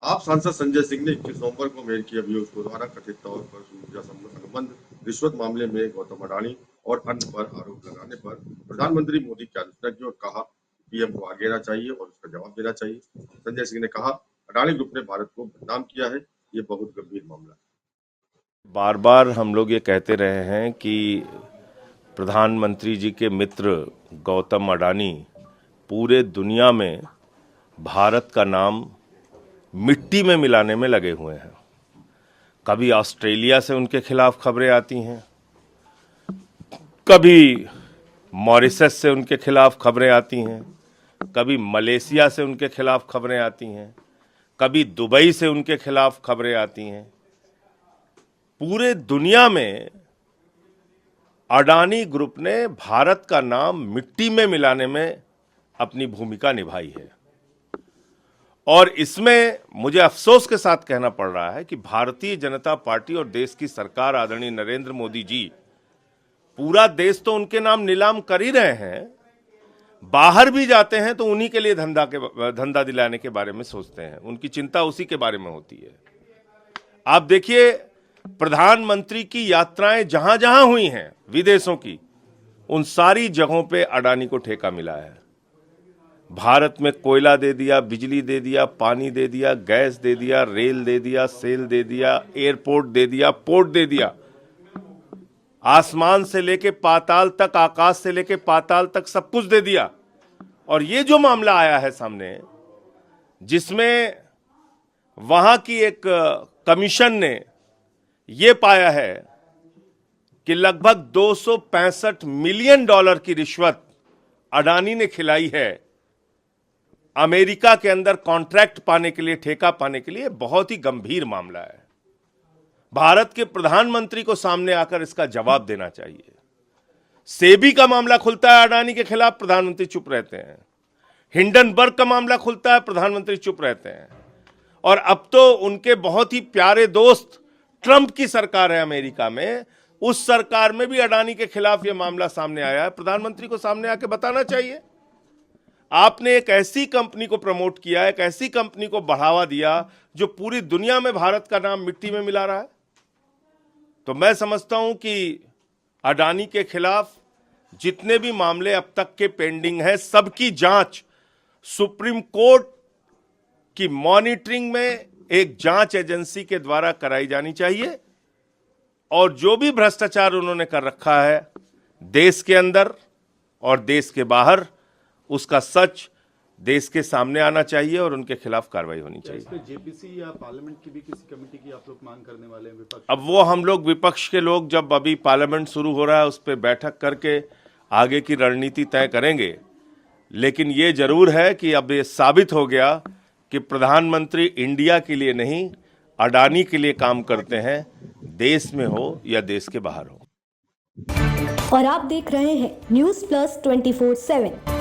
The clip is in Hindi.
आप सांसद संजय सिंह ने 21 नवंबर को मेयर की अभियोग को द्वारा कथित तौर पर ऊर्जा अनुबंध रिश्वत मामले में गौतम अडानी और अन्य पर आरोप लगाने पर प्रधानमंत्री मोदी की आलोचना की और कहा पीएम को आगे आना चाहिए और उसका जवाब देना चाहिए। संजय सिंह ने कहा, अडानी ग्रुप ने भारत को बदनाम किया है, ये बहुत गंभीर मामला है। बार बार हम लोग ये कहते रहे हैं कि प्रधानमंत्री जी के मित्र गौतम अडानी पूरे दुनिया में भारत का नाम मिट्टी में मिलाने में लगे हुए हैं। कभी ऑस्ट्रेलिया से उनके खिलाफ खबरें आती हैं, कभी मॉरिशस से उनके खिलाफ खबरें आती हैं, कभी मलेशिया से उनके खिलाफ खबरें आती हैं, कभी दुबई से उनके खिलाफ खबरें आती हैं। पूरे दुनिया में अडानी ग्रुप ने भारत का नाम मिट्टी में मिलाने में अपनी भूमिका निभाई है और इसमें मुझे अफसोस के साथ कहना पड़ रहा है कि भारतीय जनता पार्टी और देश की सरकार आदरणीय नरेंद्र मोदी जी, पूरा देश तो उनके नाम नीलाम कर ही रहे हैं, बाहर भी जाते हैं तो उन्हीं के लिए धंधा दिलाने के बारे में सोचते हैं, उनकी चिंता उसी के बारे में होती है। आप देखिए, प्रधानमंत्री की यात्राएं जहां जहां हुई हैं विदेशों की, उन सारी जगहों पे अडानी को ठेका मिला है। भारत में कोयला दे दिया, बिजली दे दिया, पानी दे दिया, गैस दे दिया, रेल दे दिया, सेल दे दिया, एयरपोर्ट दे दिया, पोर्ट दे दिया, आसमान से लेके पाताल तक, आकाश से लेके पाताल तक सब कुछ दे दिया। और ये जो मामला आया है सामने, जिसमें वहां की एक कमीशन ने ये पाया है कि लगभग $265 मिलियन की रिश्वत अडानी ने खिलाई है अमेरिका के अंदर कॉन्ट्रैक्ट पाने के लिए, ठेका पाने के लिए, बहुत ही गंभीर मामला है। भारत के प्रधानमंत्री को सामने आकर इसका जवाब देना चाहिए। सेबी का मामला खुलता है अडानी के खिलाफ, प्रधानमंत्री चुप रहते हैं। हिंडनबर्ग का मामला खुलता है, प्रधानमंत्री चुप रहते हैं। और अब तो उनके बहुत ही प्यारे दोस्त ट्रंप की सरकार है अमेरिका में, उस सरकार में भी अडानी के खिलाफ यह मामला सामने आया है। प्रधानमंत्री को सामने आके बताना चाहिए। आपने एक ऐसी कंपनी को प्रमोट किया, एक ऐसी कंपनी को बढ़ावा दिया जो पूरी दुनिया में भारत का नाम मिट्टी में मिला रहा है। तो मैं समझता हूं कि अडानी के खिलाफ जितने भी मामले अब तक के पेंडिंग हैं, सबकी जांच सुप्रीम कोर्ट की मॉनिटरिंग में एक जांच एजेंसी के द्वारा कराई जानी चाहिए। और जो भी भ्रष्टाचार उन्होंने कर रखा है देश के अंदर और देश के बाहर, उसका सच देश के सामने आना चाहिए और उनके खिलाफ कार्रवाई होनी चाहिए। इस पे जेपीसी या पार्लियामेंट की भी किसी कमेटी की आप लोग मांग करने वाले हैं विपक्ष? अब वो हम लोग विपक्ष के लोग, जब अभी पार्लियामेंट शुरू हो रहा है, उस पर बैठक करके आगे की रणनीति तय करेंगे। लेकिन ये जरूर है कि अब ये साबित हो गया कि प्रधानमंत्री इंडिया के लिए नहीं, अडानी के लिए काम करते हैं, देश में हो या देश के बाहर हो। और आप देख रहे हैं न्यूज़ प्लस 24/7।